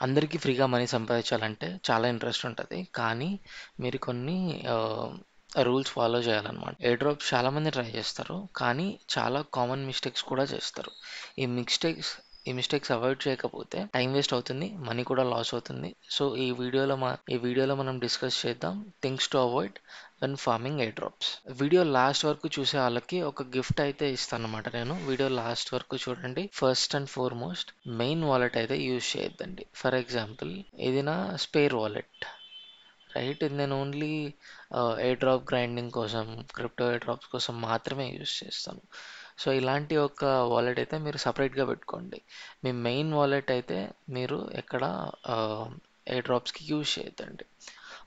అందరికీ ఫ్రీగా మనీ సంపాదించాలంటే చాలా ఇంట్రెస్ట్ ఉంటుంది. కానీ మీరు కొన్ని రూల్స్ ఫాలో చేయాలన్నమాట. ఎయిర్ డ్రాప్స్ చాలామంది ట్రై చేస్తారు. కానీ చాలా కామన్ మిస్టేక్స్ కూడా చేస్తారు. ఈ మిస్టేక్స్ ఈ మిస్టేక్స్ అవాయిడ్ చేయకపోతే టైం వేస్ట్ అవుతుంది, మనీ కూడా లాస్ అవుతుంది. సో ఈ వీడియోలో మనం డిస్కస్ చేద్దాం things to avoid when farming air drops. Video last వరకు చూసే వాళ్ళకి ఒక గిఫ్ట్ అయితే ఇస్తాను అనమాట. నేను వీడియో లాస్ట్ వరకు చూడండి. First and foremost, main wallet అయితే యూజ్ చేయొద్దండి. ఫర్ ఎగ్జాంపుల్, ఇది నా స్పేర్ వాలెట్, రైట్. ఇది నేను ఓన్లీ ఎయిర్ డ్రాప్ గ్రైండింగ్ కోసం, క్రిప్టో ఎయిర్ డ్రాప్స్ కోసం మాత్రమే యూజ్ చేస్తాను. సో ఇలాంటి ఒక వాలెట్ అయితే మీరు సపరేట్గా పెట్టుకోండి. మీ మెయిన్ వాలెట్ అయితే మీరు ఎక్కడ ఎయిర్ డ్రాప్స్కి యూజ్ చేయొద్దండి.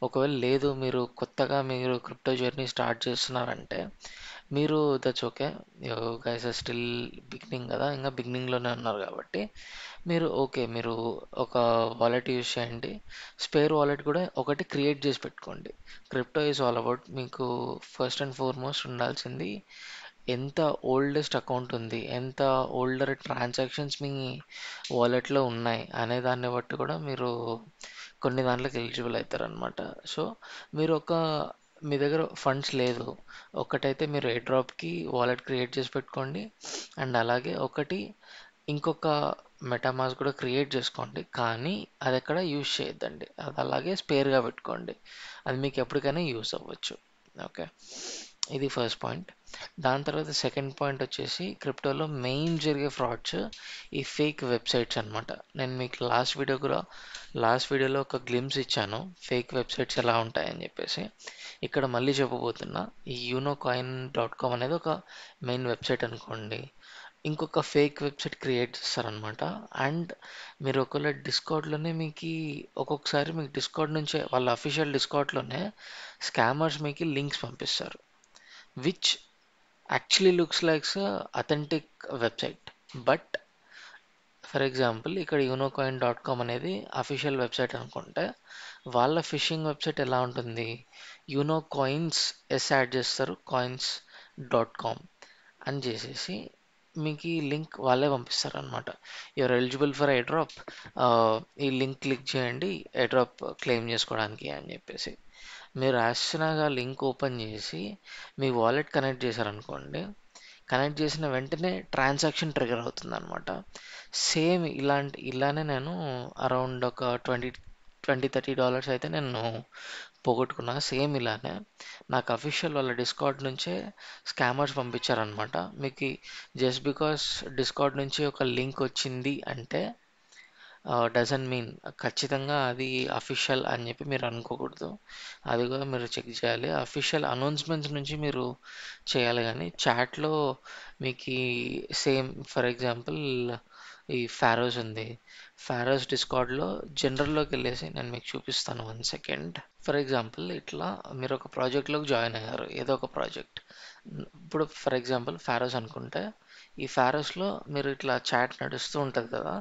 ఒకవేళ లేదు, మీరు కొత్తగా క్రిప్టో జర్నీ స్టార్ట్ చేస్తున్నారంటే మీరు that's okay. Guys are still beginning కదా, ఇంకా బిగినింగ్లోనే ఉన్నారు కాబట్టి మీరు ఒక వాలెట్ యూజ్ చేయండి. స్పేర్ వాలెట్ కూడా ఒకటి క్రియేట్ చేసి పెట్టుకోండి. క్రిప్టో ఈజ్ ఆల్ అబౌట్ మీకు ఫస్ట్ అండ్ ఫార్మోస్ట్ ఉండాల్సింది ఎంత ఓల్డెస్ట్ అకౌంట్ ఉంది, ఎంత ఓల్డర్ ట్రాన్సాక్షన్స్ మీ వాలెట్లో ఉన్నాయి అనే దాన్ని బట్టి కూడా మీరు కొన్ని దాంట్లోకి ఎలిజిబుల్ అవుతారనమాట. సో మీరు మీ దగ్గర ఫండ్స్ లేదు, ఒకటైతే మీరు ఎయిర్ డ్రాప్కి వాలెట్ క్రియేట్ చేసి పెట్టుకోండి. అండ్ అలాగే ఇంకొక మెటామాస్క్ కూడా క్రియేట్ చేసుకోండి. కానీ అది ఎక్కడ యూజ్ చేయొద్దండి, అది అలాగే స్పేర్గా పెట్టుకోండి. అది మీకు ఎప్పటికైనా యూస్ అవ్వచ్చు. ఓకే, ఇది ఫస్ట్ పాయింట్. దాని తర్వాత సెకండ్ పాయింట్ వచ్చేసి, క్రిప్టోలో మెయిన్ జరిగే ఫ్రాడ్స్ ఈ ఫేక్ వెబ్సైట్స్ అనమాట. నేను మీకు లాస్ట్ వీడియోలో ఒక గ్లిమ్స్ ఇచ్చాను ఫేక్ వెబ్సైట్స్ ఎలా ఉంటాయని చెప్పేసి. ఇక్కడ మళ్ళీ చెప్పబోతున్నా. ఈ UnoCoin.com అనేది ఒక మెయిన్ వెబ్సైట్ అనుకోండి. ఇంకొక ఫేక్ వెబ్సైట్ క్రియేట్ చేస్తారనమాట. అండ్ మీరు ఒకవేళ డిస్కౌంట్లోనే ఒక్కొక్కసారి మీకు డిస్కౌంట్ నుంచే, వాళ్ళ అఫీషియల్ డిస్కౌంట్లోనే స్కామర్స్ మీకు లింక్స్ పంపిస్తారు, which actually looks likes authentic website. But for example, ఇక్కడ UnoCoin.com అనేది అఫీషియల్ వెబ్సైట్ అనుకుంటే, వాళ్ళ ఫిషింగ్ వెబ్సైట్ ఎలా ఉంటుంది, యూనో కాయిన్స్ యాడ్ చేస్తారు, coins.com అని చేసేసి మీకు ఈ లింక్ వాళ్ళే పంపిస్తారు అనమాట. You're eligible for air drop, ఈ లింక్ క్లిక్ చేయండి ఎయిర్ డ్రాప్ క్లెయిమ్ చేసుకోవడానికి అని చెప్పేసి. మీరు యాస్ట్రాగా లింక్ ఓపెన్ చేసి మీ వాలెట్ కనెక్ట్ చేశారనుకోండి, కనెక్ట్ చేసిన వెంటనే ట్రాన్సాక్షన్ ట్రిగర్ అవుతుంది అనమాట. సేమ్ ఇలానే నేను అరౌండ్ ఒక $20-30 అయితే నేను పోగొట్టుకున్నా. సేమ్ ఇలానే నాకు అఫీషియల్ వాళ్ళ డిస్కౌంట్ నుంచే స్కామర్స్ పంపించారనమాట. మీకు జస్ట్ బికాస్ డిస్కౌంట్ నుంచి ఒక లింక్ వచ్చింది అంటే డజంట్ మీన్ ఖచ్చితంగా అది అఫీషియల్ అని చెప్పి మీరు అనుకోకూడదు. అది కూడా మీరు చెక్ చేయాలి. అఫీషియల్ అనౌన్స్మెంట్స్ నుంచి మీరు చేయాలి. కానీ చాట్లో మీకు సేమ్, ఫర్ ఎగ్జాంపుల్, ఈ ఫారోస్ ఉంది. ఫారోస్ డిస్కార్డ్లో జనరల్లోకి వెళ్ళేసి నేను మీకు చూపిస్తాను, 1 సెకండ్. ఫర్ ఎగ్జాంపుల్, ఇట్లా మీరు ఒక ప్రాజెక్ట్లోకి జాయిన్ అయ్యారు, ఏదో ఒక ప్రాజెక్ట్. ఇప్పుడు ఫర్ ఎగ్జాంపుల్ ఫారోస్ అనుకుంటే, ఈ ఫారోస్లో మీరు ఇట్లా చాట్ నడుస్తూ ఉంటుంది కదా,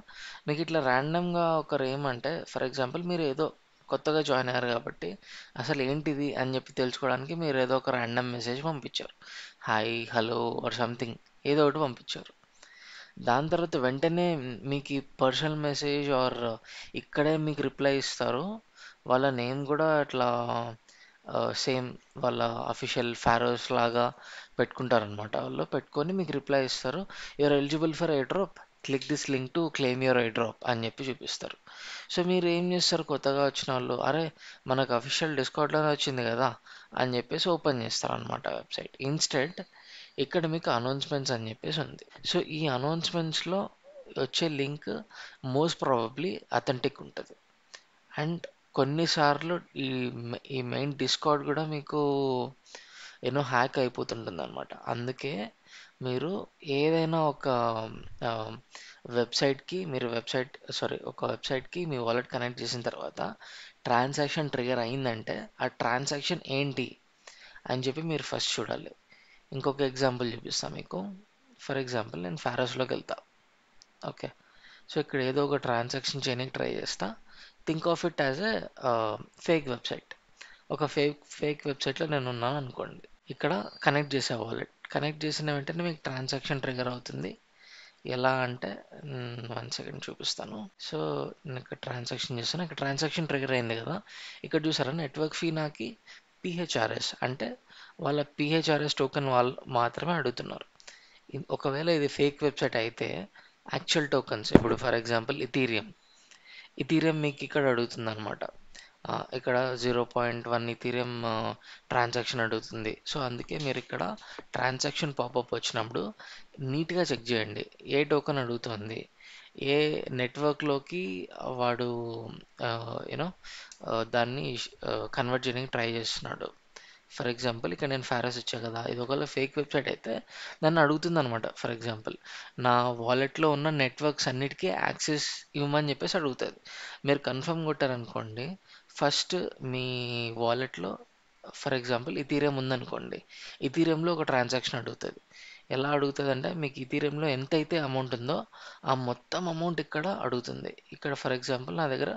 మీకు ఇట్లా ర్యాండమ్గా ఒకరు ఏమంటే, ఫర్ ఎగ్జాంపుల్ మీరు ఏదో కొత్తగా జాయిన్ అయ్యారు కాబట్టి అసలు ఏంటిది అని చెప్పి తెలుసుకోవడానికి మీరు ఏదో ఒక ర్యాండమ్ మెసేజ్ పంపించారు, హాయ్ హలో ఆర్ సంథింగ్, ఏదో ఒకటి పంపించారు. దాని తర్వాత వెంటనే మీకు పర్సనల్ మెసేజ్ ఆర్ ఇక్కడే మీకు రిప్లై ఇస్తారు. వాళ్ళ నేమ్ కూడా అట్లా సేమ్ వాళ్ళ అఫీషియల్ ఫారోస్ లాగా పెట్టుకుంటారనమాట. వాళ్ళు పెట్టుకొని మీకు రిప్లై ఇస్తారు, you're eligible for air drop, click this link to claim your air drop అని చెప్పి చూపిస్తారు. సో మీరు ఏం చేస్తారు, కొత్తగా వచ్చిన వాళ్ళు, అరే మనకు అఫీషియల్ డిస్కౌంట్లోనే వచ్చింది కదా అని చెప్పేసి ఓపెన్ చేస్తారు అనమాట వెబ్సైట్. ఇన్స్టెడ్ ఇక్కడ మీకు అనౌన్స్మెంట్స్ అని చెప్పేసి ఉంది. సో ఈ అనౌన్స్మెంట్స్లో వచ్చే లింక్ మోస్ట్ ప్రాబబ్లీ అథెంటిక్ ఉంటుంది. అండ్ కొన్నిసార్లు ఈ మెయిన్ డిస్కౌంట్ కూడా మీకు హ్యాక్ అయిపోతుంటుంది అనమాట. అందుకే మీరు ఏదైనా ఒక ఒక వెబ్సైట్కి మీ వాలెట్ కనెక్ట్ చేసిన తర్వాత ట్రాన్సాక్షన్ ట్రిగర్ అయిందంటే ఆ ట్రాన్సాక్షన్ ఏంటి అని చెప్పి మీరు ఫస్ట్ చూడాలి. ఇంకొక ఎగ్జాంపుల్ చూపిస్తాను మీకు. ఫర్ ఎగ్జాంపుల్, నేను ఫారోస్లోకి వెళ్తా. ఓకే, సో ఇక్కడ ఏదో ఒక ట్రాన్సాక్షన్ చేయడానికి ట్రై చేస్తా. Think of it as a fake website. ఒక ఫేక్ వెబ్సైట్లో నేను ఉన్నాను అనుకోండి. ఇక్కడ కనెక్ట్ చేసే వాలెట్ కనెక్ట్ చేసిన వెంటనే మీకు ట్రాన్సాక్షన్ ట్రిగర్ అవుతుంది. ఎలా అంటే 1 సెకండ్ చూపిస్తాను. సో, నేను ఇక్కడ ట్రాన్సాక్షన్ చేస్తాను. ఇక్కడ ట్రాన్సాక్షన్ ట్రిగ్గర్ అయింది కదా! ఇక్కడ చూసారా నెట్వర్క్ ఫీ నాకి పీహెచ్ఆర్ఎస్ అంటే వాళ్ళ పీహెచ్ఆర్ఎస్ టోకెన్ వాళ్ళు మాత్రమే అడుగుతున్నారు. ఒకవేళ ఇది ఫేక్ వెబ్‌సైట్ అయితే యాక్చువల్ టోకెన్స్ ఇప్పుడు ఫర్ ఎగ్జాంపుల్ ఇథీరియం మీకు ఇక్కడ అడుగుతుందనమాట. ఇక్కడ 0.1 ఇథీరియం ట్రాన్సాక్షన్ అడుగుతుంది. సో, అందుకే మీరు ఇక్కడ ట్రాన్సాక్షన్ పాపప్ వచ్చినప్పుడు నీట్‌గా చెక్ చేయండి. ఏ టోకెన్ అడుగుతోంది? ఏ నెట్వర్క్‌లోకి వాడు యూనో దాన్ని కన్వర్ట్ చేయడానికి ట్రై చేస్తున్నాడు. ఫర్ ఎగ్జాంపుల్ ఇక్కడ నేను ఫారస్ ఇచ్చా కదా! ఇది ఒకవేళ ఫేక్ వెబ్‌సైట్ అయితే నన్ను అడుగుతుందనమాట. ఫర్ ఎగ్జాంపుల్ నా వాలెట్‌లో ఉన్న నెట్వర్క్స్ అన్నిటికి యాక్సెస్ ఇవ్వమని చెప్పేసి అడుగుతది. మీరు కన్ఫర్మ్ కొట్టారనుకోండి, ఫస్ట్ మీ వాలెట్‌లో ఫర్ ఎగ్జాంపుల్ ఇథీరియం ఉందనుకోండి. ఇథీరియంలో ఒక ట్రాన్సాక్షన్ అడుగుతది. ఎలా అడుగుతదంటే మీకు ఇథీరియంలో ఎంతైతే అమౌంట్ ఉందో ఆ మొత్తం అమౌంట్ ఇక్కడ అడుగుతుంది. ఇక్కడ ఫర్ ఎగ్జాంపుల్ నా దగ్గర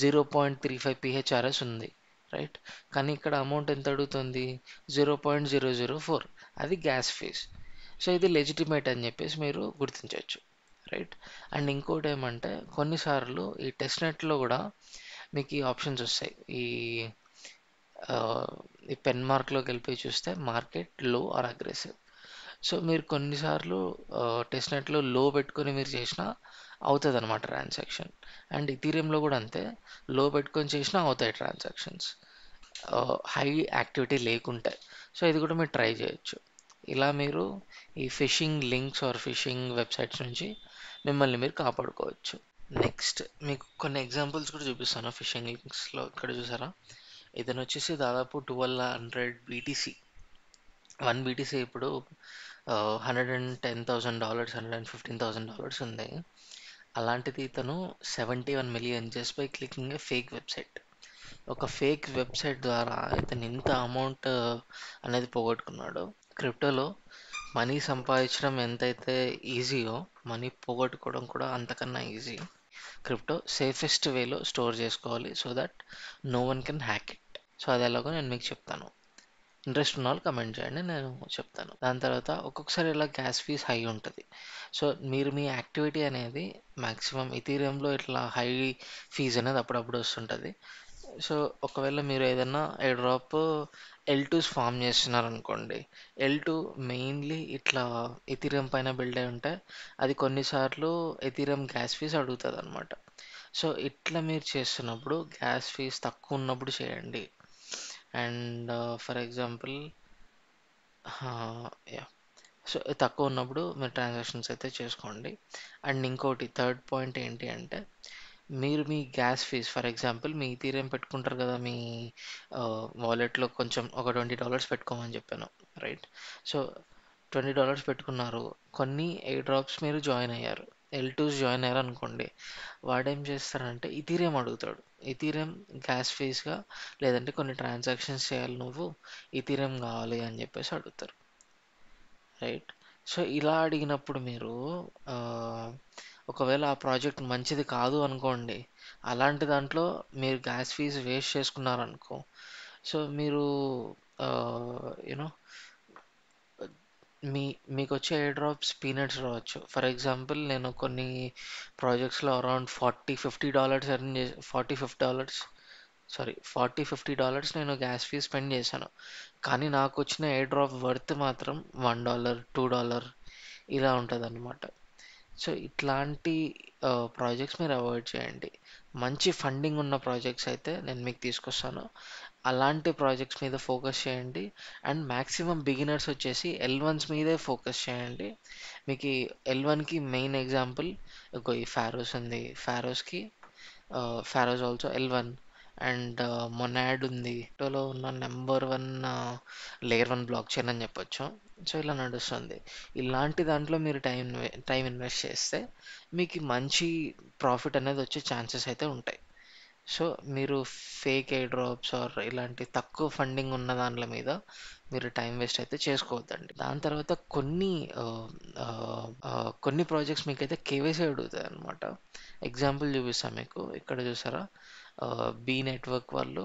0.35 పీహెచ్ఆర్ఎస్ ఉంది. రైట్? కానీ ఇక్కడ అమౌంట్ ఎంత అడుగుతుంది? 0.004 అది గ్యాస్ ఫీస్. సో, ఇది లెజిటిమేట్ అని చెప్పేసి మీరు గుర్తించొచ్చు. రైట్? అండ్ ఇంకోటేమంటే కొన్నిసార్లు ఈ టెస్ట్ నెట్‌లో గూడా మీకు ఈ ఆప్షన్స్ ఒస్తాయి. ఆహ్, ఈ పెన్ మార్క్‌లోకెళ్ళిపోయి చూస్తే మార్కెట్ లో ఆర్ అగ్రెసివ్. సో, మీరు కొన్నిసార్లు టెస్ట్ నెట్‌లో లో పెట్టుకొని మీరు చేసినా అవుతదనమాట ట్రాన్సాక్షన్. అండ్ ఇథీరియంలో గూడా అంతే. లో పెట్టుకొని చేసినా అవుతాయి ట్రాన్సాక్షన్స్. హై యాక్టివిటీ లేకుంటే. సో, ఇది కూడా మీరు ట్రై చేయొచ్చు. ఇలా మీరు ఈ phishing links or phishing websites నుంచి మిమ్మల్ని మీరు కాపాడుకోవచ్చు. నెక్స్ట్ మీకు కొన్ని ఎగ్జాంపుల్స్ కూడా చూపిస్తాను ఫిషింగ్ లింక్స్‌లో. ఇక్కడ చూసారా? ఇతనొచ్చేసి దాదాపు 1200 బీటీసీ 1 బీటీసీ ఇప్పుడు $110,000 $115,000 ఉంది. అలాంటిది ఇతను 71 million just by clicking A fake website. ఒక ఫేక్ వెబ్‌సైట్ ద్వారా ఇతను ఇంత అమౌంట్ అనేది పోగొట్టుకున్నాడు. క్రిప్టోలో మనీ సంపాదించడం ఎంతైతే ఈజీయో, మనీ పోగొట్టుకోవడం కూడా అంతకన్నా ఈజీ. క్రిప్టో సేఫెస్ట్ వేలో స్టోర్ చేసుకోవాలి so that no one can hack it. So, అది ఎలాగో నేను మీకు చెప్తాను. ఇంట్రెస్ట్ ఉన్న వాళ్ళు కమెంట్ చేయండి, నేను చెప్తాను. దాని తర్వాత ఒక్కొక్కసారి ఇలా గ్యాస్ ఫీస్ హై ఉంటుంది. సో, మీరు మీ యాక్టివిటీ అనేది మ్యాక్సిమం ఇథీరియంలో ఇట్లా హై ఫీజ్ అనేది అప్పుడప్పుడు వస్తుంటుంది. సో, ఒకవేళ మీరు ఏదన్నా ఎయిర్ డ్రాప్ ఎల్2స్ ఫామ్ చేస్తున్నారనుకోండి. ఎల్2 మెయిన్‌లీ ఇట్లా ఎథీరియం పైన బిల్డ్ అయి ఉంటే అది కొన్నిసార్లు ఎథీరియం గ్యాస్ ఫీస్ అడుగుతదనమాట. సో, ఇట్లా మీరు చేస్తున్నప్పుడు గ్యాస్ ఫీస్ తక్కువ ఉన్నప్పుడు చేయండి. And for example yeah! So, తక్కువ ఉన్నప్పుడు మీరు ట్రాన్సాక్షన్స్ అయితే చేసుకోండి. అండ్ ఇంకోటి థర్డ్ పాయింట్ ఏంటి అంటే మీరు మీ గ్యాస్ ఫీస్ ఫర్ ఎగ్జాంపుల్ మీ ఇథీరియం పెట్టుకుంటారు కదా! మీ వాలెట్‌లో కొంచెం ఒక $20 పెట్టుకోమని చెప్పాను. రైట్? సో, $20 పెట్టుకున్నారు. కొన్ని ఎయిర్ డ్రాప్స్ మీరు జాయిన్ అయ్యారు. ఎల్2స్ జాయిన్ అయ్యారనుకోండి. వాడేం చేస్తాడంటే ఇథీరియం అడుగుతాడు. ఇథీరియం గ్యాస్ ఫీస్‌గా లేదంటే కొన్ని ట్రాన్సాక్షన్స్ చేయాలి నువ్వు. ఇథీరియం కావాలి అని చెప్పేసి అడుగుతారు. రైట్? సో, ఇలా అడిగినప్పుడు మీరు ఆహ్, ఒకవేళ ఆ ప్రాజెక్ట్ మంచిది కాదు అనుకోండి. అలాంటి దాంట్లో మీరు గ్యాస్ ఫీస్ వేస్ట్ చేసుకున్నారనుకో, సో, మీరు యూనో మీకొచ్చే ఎయిర్ డ్రాప్స్ పీనట్స్ రావచ్చు. ఫర్ ఎగ్జాంపుల్ నేను కొన్ని ప్రాజెక్ట్స్‌లో అరౌండ్ 40, $50 ఎర్న్ చేసి $40, $50 సారీ $40, $50 నేను గ్యాస్ ఫీ స్పెండ్ చేశాను. కానీ నాకొచ్చిన ఎయిర్ డ్రాప్ వర్త్ మాత్రం $1, $2 ఇలా ఉంటదనమాట. సో, ఇట్లాంటి ప్రాజెక్ట్స్ మీరు అవాయిడ్ చేయండి. మంచి ఫండింగ్ ఉన్న ప్రాజెక్ట్స్ అయితే నేను మీకు తీసుకొస్తాను. అలాంటి ప్రాజెక్ట్స్ మీద ఫోకస్ చేయండి. అండ్ మాక్సిమం బిగినర్స్ వచ్చేసి ఎల్1స్ మీదే ఫోకస్ చేయండి. మీకు ఈ ఎల్1కి మెయిన్ ఎగ్జాంపుల్ ఇగో ఈ ఫారోస్ ఉంది. ఫారోస్ ఆల్సో ఎల్1 అండ్ మొనాడ్ ఉంది. క్రిప్టోలో ఉన్న నంబర్ 1 లేయర్ 1 బ్లాక్ చైన్ అని చెప్పొచ్చు. సో, ఇలా నడుస్తుంది. ఇలాంటి దాంట్లో మీరు టైం ఇన్వెస్ట్ చేస్తే మీకు మంచి ప్రాఫిట్ అనేది వచ్చే ఛాన్సెస్ అయితే ఉంటాయి. సో, మీరు ఫేక్ ఎయిర్ డ్రాప్స్ ఆర్ ఇలాంటి తక్కువ ఫండింగ్ ఉన్న దాంట్ల మీద మీరు టైం వేస్ట్ అయితే చేసుకోవద్దండి. దాని తర్వాత కొన్ని ప్రాజెక్ట్స్ మీకైతే కేవైసీ అడుగుతాయన్నమాట. ఎగ్జాంపుల్ చూపిస్తాను మీకు. ఇక్కడ చూసారా? బీ నెట్వర్క్ వాళ్ళు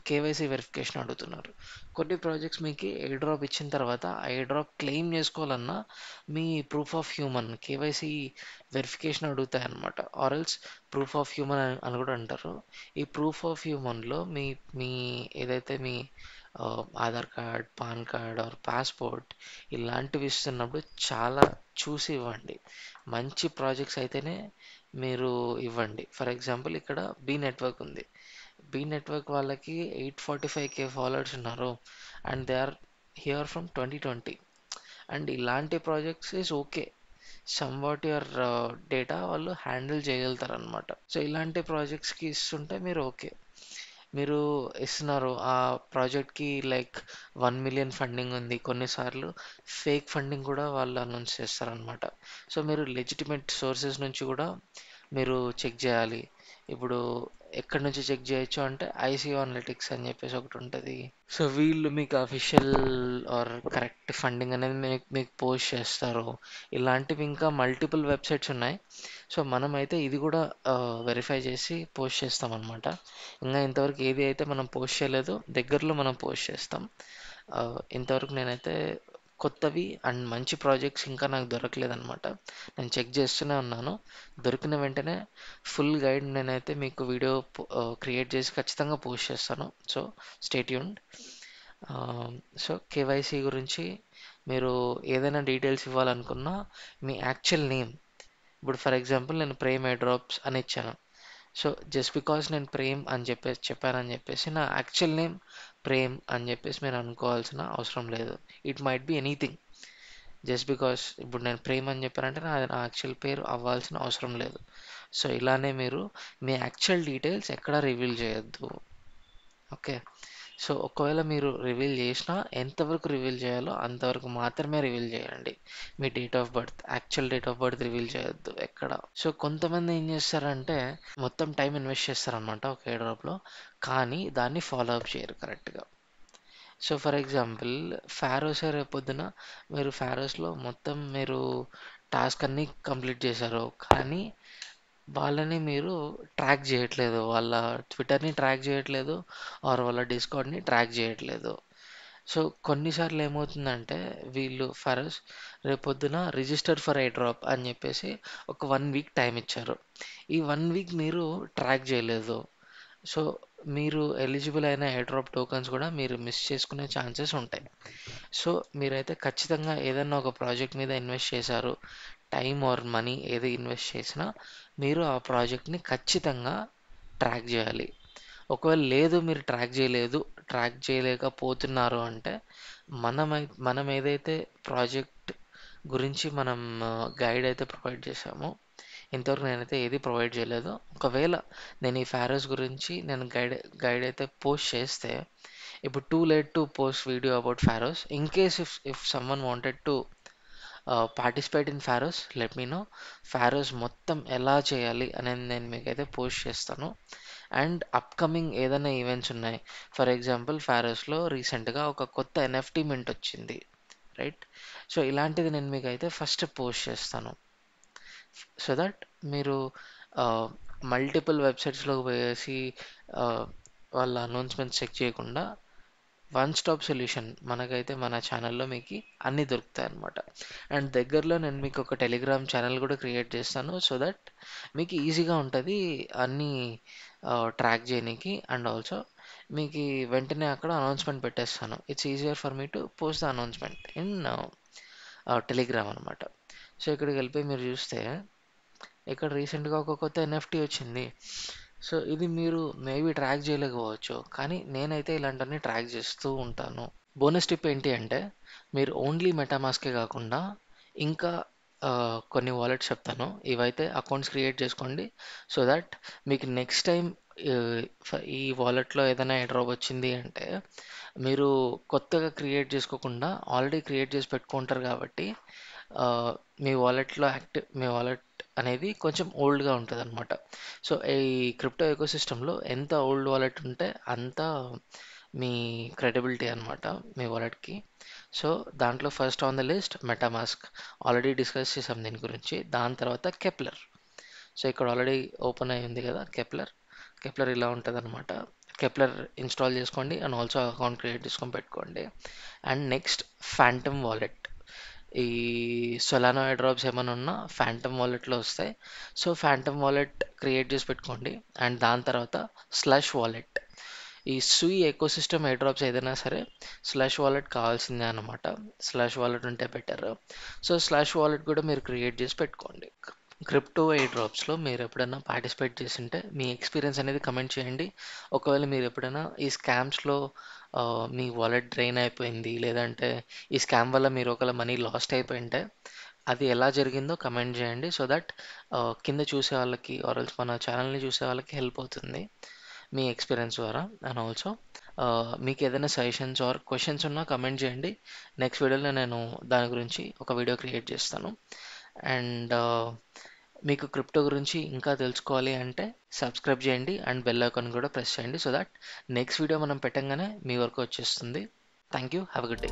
కేవైసీ వెరిఫికేషన్ అడుగుతున్నారు. కొన్ని ప్రాజెక్ట్స్ మీకు ఎయిర్ డ్రాప్ ఇచ్చిన తర్వాత ఆ ఎయిర్ డ్రాప్ క్లెయిమ్ చేసుకోవాలన్నా మీ proof of human KYC verification అడుగుతాయి అన్నమాట. Or else proof of human అని కూడా అంటారు. ఈ ప్రూఫ్ ఆఫ్ హ్యూమన్లో మీ మీ ఏదైతే మీ Aadhaar card, PAN card or passport ఇలాంటివి ఇస్తున్నప్పుడు చాలా చూసి ఇవ్వండి. మంచి ప్రాజెక్ట్స్ అయితేనే మీరు ఇవ్వండి. ఫర్ ఎగ్జాంపుల్ ఇక్కడ బీ నెట్వర్క్ ఉంది. బీ నెట్వర్క్ వాళ్ళకి 845K ఫాలోవర్స్ ఉన్నారు and they are here from 2020. And ఇలాంటి projects is okay, somewhat your data వాళ్ళు హ్యాండిల్ చేయగలుగుతారు అనమాట. సో ఇలాంటి ప్రాజెక్ట్స్కి ఇస్తుంటే మీరు ఓకే, మీరు ఇస్తున్నారు ఆ ప్రాజెక్ట్కి లైక్ 1 million ఫండింగ్ ఉంది. కొన్నిసార్లు ఫేక్ ఫండింగ్ కూడా వాళ్ళు అనౌన్స్ చేస్తారనమాట. సో మీరు లెజిటిమేట్ సోర్సెస్ నుంచి కూడా మీరు చెక్ చేయాలి. ఇప్పుడు ఎక్కడి నుంచి చెక్ చేయొచ్చు అంటే ఐసీఓ అనలిటిక్స్ అని చెప్పేసి ఒకటి ఉంటుంది. సో వీళ్ళు మీకు అఫీషియల్ ఆర్ కరెక్ట్ ఫండింగ్ అనేది మీకు పోస్ట్ చేస్తారు. ఇలాంటివి ఇంకా మల్టిపుల్ వెబ్సైట్స్ ఉన్నాయి. సో మనమైతే ఇది కూడా వెరిఫై చేసి పోస్ట్ చేస్తాం అనమాట. ఇంకా ఇంతవరకు ఏది అయితే మనం పోస్ట్ చేయలేదు, దగ్గరలో మనం పోస్ట్ చేస్తాం. ఇంతవరకు నేనైతే కొత్తవి అండ్ మంచి ప్రాజెక్ట్స్ ఇంకా నాకు దొరకలేదన్నమాట. నేను చెక్ చేస్తూనే ఉన్నాను. దొరికిన వెంటనే ఫుల్ గైడ్ నేనైతే మీకు వీడియో క్రియేట్ చేసి ఖచ్చితంగా పోస్ట్ చేస్తాను. So stay tuned. So KYC గురించి మీరు ఏదైనా డీటెయిల్స్ ఇవ్వాలనుకున్నా మీ యాక్చువల్ నేమ్, ఇప్పుడు ఫర్ ఎగ్జాంపుల్ నేను ప్రేమ్ ఎయిర్ డ్రాప్స్ అని ఇచ్చాను. సో జస్ట్ బికాస్ నేను ప్రేమ్ అని చెప్పానని చెప్పేసి నా యాక్చువల్ నేమ్ ప్రేమ్ అని చెప్పేసి మీరు అనుకోవాల్సిన అవసరం లేదు. It might be anything. Just because ఇప్పుడు నేను ప్రేమ్ అని చెప్పానంటే నా యాక్చువల్ పేరు అవ్వాల్సిన అవసరం లేదు. సో ఇలానే మీరు మీ యాక్చువల్ డీటెయిల్స్ ఎక్కడా రివీల్ చేయొద్దు. ఓకే. సో ఒకవేళ మీరు రివీల్ చేసినా ఎంతవరకు రివీల్ చేయాలో అంతవరకు మాత్రమే రివీల్ చేయండి. మీ date of birth, actual date of birth reveal చేయొద్దు ఎక్కడ. సో కొంతమంది ఏం చేస్తారంటే మొత్తం టైం ఇన్వెస్ట్ చేస్తారనమాట ఒక ఎయిర్ డ్రాప్లో, కానీ దాన్ని ఫాలో అప్ చేయరు కరెక్ట్గా. సో ఫర్ ఎగ్జాంపుల్ ఫారోసే రేపొద్దున మీరు ఫారోస్లో మొత్తం మీరు టాస్క్ అన్నీ కంప్లీట్ చేశారు, కానీ వాళ్ళని మీరు ట్రాక్ చేయట్లేదు. వాళ్ళ ట్విట్టర్ని ట్రాక్ చేయట్లేదు ఆర్ వాళ్ళ డిస్కౌంట్ని ట్రాక్ చేయట్లేదు. సో కొన్నిసార్లు ఏమవుతుందంటే వీళ్ళు ఫారోస్ రేపొద్దున రిజిస్టర్ ఫర్ ఎయిర్ డ్రాప్ అని చెప్పేసి ఒక 1 వీక్ టైం ఇచ్చారు. ఈ 1 వీక్ మీరు ట్రాక్ చేయలేదు. సో మీరు ఎలిజిబుల్ అయిన ఎయిర్ డ్రాప్ టోకన్స్ కూడా మీరు మిస్ చేసుకునే ఛాన్సెస్ ఉంటాయి. సో మీరైతే ఖచ్చితంగా ఏదైనా ఒక ప్రాజెక్ట్ మీద ఇన్వెస్ట్ చేశారు, టైం ఆర్ మనీ ఏది ఇన్వెస్ట్ చేసినా మీరు ఆ ప్రాజెక్ట్ని ఖచ్చితంగా ట్రాక్ చేయాలి. ఒకవేళ లేదు మీరు ట్రాక్ చేయలేకపోతున్నారు అంటే మనం ఏదైతే ప్రాజెక్ట్ గురించి మనం గైడ్ అయితే ప్రొవైడ్ చేశామో, ఇంతవరకు నేనైతే ఏది ప్రొవైడ్ చేయలేదు. ఒకవేళ నేను ఈ ఫారోస్ గురించి నేను గైడ్ అయితే పోస్ట్ చేస్తే, ఇప్పుడు too late to post video about Pharos. In case if someone wanted to participate in Pharos, let me know. Pharos మొత్తం ఎలా చేయాలి అనేది నేను మీకైతే పోస్ట్ చేస్తాను. అండ్ అప్కమింగ్ ఏదైనా ఈవెంట్స్ ఉన్నాయి, ఫర్ ఎగ్జాంపుల్ ఫారోస్లో రీసెంట్గా ఒక కొత్త ఎన్ఎఫ్టీ మింట్ వచ్చింది, రైట్? సో ఇలాంటిది నేను మీకైతే ఫస్ట్ పోస్ట్ చేస్తాను. సో దట్ మీరు మల్టిపుల్ వెబ్సైట్స్లోకి పోయేసి వాళ్ళ అనౌన్స్మెంట్స్ చెక్ చేయకుండా వన్ స్టాప్ సొల్యూషన్ మనకైతే మన ఛానల్లో మీకు అన్నీ దొరుకుతాయి అన్నమాట. అండ్ దగ్గరలో నేను మీకు ఒక టెలిగ్రామ్ ఛానల్ కూడా క్రియేట్ చేస్తాను. సో దట్ మీకు ఈజీగా ఉంటుంది అన్నీ ట్రాక్ చేయడానికి. అండ్ ఆల్సో మీకు వెంటనే అక్కడ అనౌన్స్మెంట్ పెట్టేస్తాను. It's easier for me to post the announcement in Telegram అనమాట. సో ఇక్కడికి వెళ్ళిపోయి మీరు చూస్తే ఇక్కడ రీసెంట్గా ఒక కొత్త ఎన్ఎఫ్టీ వచ్చింది. సో ఇది మీరు మేబీ ట్రాక్ చేయలేకపోవచ్చు, కానీ నేనైతే ఇలాంటివన్నీ ట్రాక్ చేస్తూ ఉంటాను. బోనస్ టిప్ ఏంటి అంటే మీరు ఓన్లీ మెటామాస్కే కాకుండా ఇంకా కొన్ని వాలెట్స్ చెప్తాను. ఇవైతే అకౌంట్స్ క్రియేట్ చేసుకోండి. సో దట్ మీకు నెక్స్ట్ టైం ఈ వాలెట్లో ఏదైనా డ్రాప్ వచ్చింది అంటే మీరు కొత్తగా క్రియేట్ చేసుకోకుండా ఆల్రెడీ క్రియేట్ చేసి పెట్టుకుంటారు కాబట్టి మీ వాలెట్ అనేది కొంచెం ఓల్డ్గా ఉంటుంది అనమాట. సో ఈ క్రిప్టో ఎకోసిస్టంలో ఎంత ఓల్డ్ వాలెట్ ఉంటే అంత మీ క్రెడిబిలిటీ అనమాట మీ వాలెట్కి. సో దాంట్లో first on the list MetaMask, already discuss చేసాం దీని గురించి. దాని తర్వాత కెప్లర్. సో ఇక్కడ ఆల్రెడీ ఓపెన్ అయి ఉంది కదా కెప్లర్. కెప్లర్ ఇలా ఉంటదనమాట. కెప్లర్ ఇన్‌స్టాల్ చేసుకోండి అండ్ ఆల్సో అకౌంట్ క్రియేట్ చేసుకొని పెట్టుకోండి. And next phantom wallet. ఈ సొలానో ఎయిర్ డ్రాప్స్ ఏమైనా ఉన్నా ఫాంటమ్ వాలెట్‌లో వస్తాయి. సో, ఫాంటమ్ వాలెట్ క్రియేట్ చేసి పెట్టుకోండి. అండ్ దాని తర్వాత స్లష్ వాలెట్. ఈ సూయి ఎకోసిస్టమ్ ఎయిర్ డ్రాప్స్ ఏదైనా సరే స్లష్ వాలెట్ కావాల్సిందే అనమాట. స్లష్ వాలెట్ ఉంటే బెటర్. సో, స్లష్ వాలెట్ కూడా మీరు క్రియేట్ చేసి పెట్టుకోండి. క్రిప్టో ఎయిర్ డ్రాప్స్‌లో మీరు ఎప్పుడైనా పార్టిసిపేట్ చేసుంటే మీ ఎక్స్‌పీరియన్స్ అనేది కమెంట్ చేయండి. ఒకవేళ మీరు ఎప్పుడైనా ఈ స్కామ్స్‌లో మీ వాలెట్ డ్రైన్ అయిపోయింది, లేదంటే ఈ స్కామ్ వల్ల మీరు ఒకవేళ మనీ లాస్ట్ అయిపోయుంటే అది ఎలా జరిగిందో కమెంట్ చేయండి. సో దట్ కింద చూసే వాళ్ళకి ఆర్ ఎల్స్ మన ఛానల్‌ని చూసే వాళ్ళకి హెల్ప్ అవుతుంది మీ ఎక్స్‌పీరియన్స్ ద్వారా. అండ్ ఆల్సో మీకు ఏదైనా సజెషన్స్ ఆర్ క్వెషన్స్ ఉన్నా కమెంట్ చేయండి. నెక్స్ట్ వీడియోలో నేను దాని గురించి ఒక వీడియో క్రియేట్ చేస్తాను. అండ్ మీకు క్రిప్టో గురించి ఇంకా తెలుసుకోవాలి అంటే సబ్స్క్రైబ్ చేయండి అండ్ బెల్ ఐకాన్ కూడా ప్రెస్ చేయండి. సో దట్ నెక్స్ట్ వీడియో మనం పెట్టంగానే మీ వరకు వచ్చేస్తుంది. Thank you. Have a good day.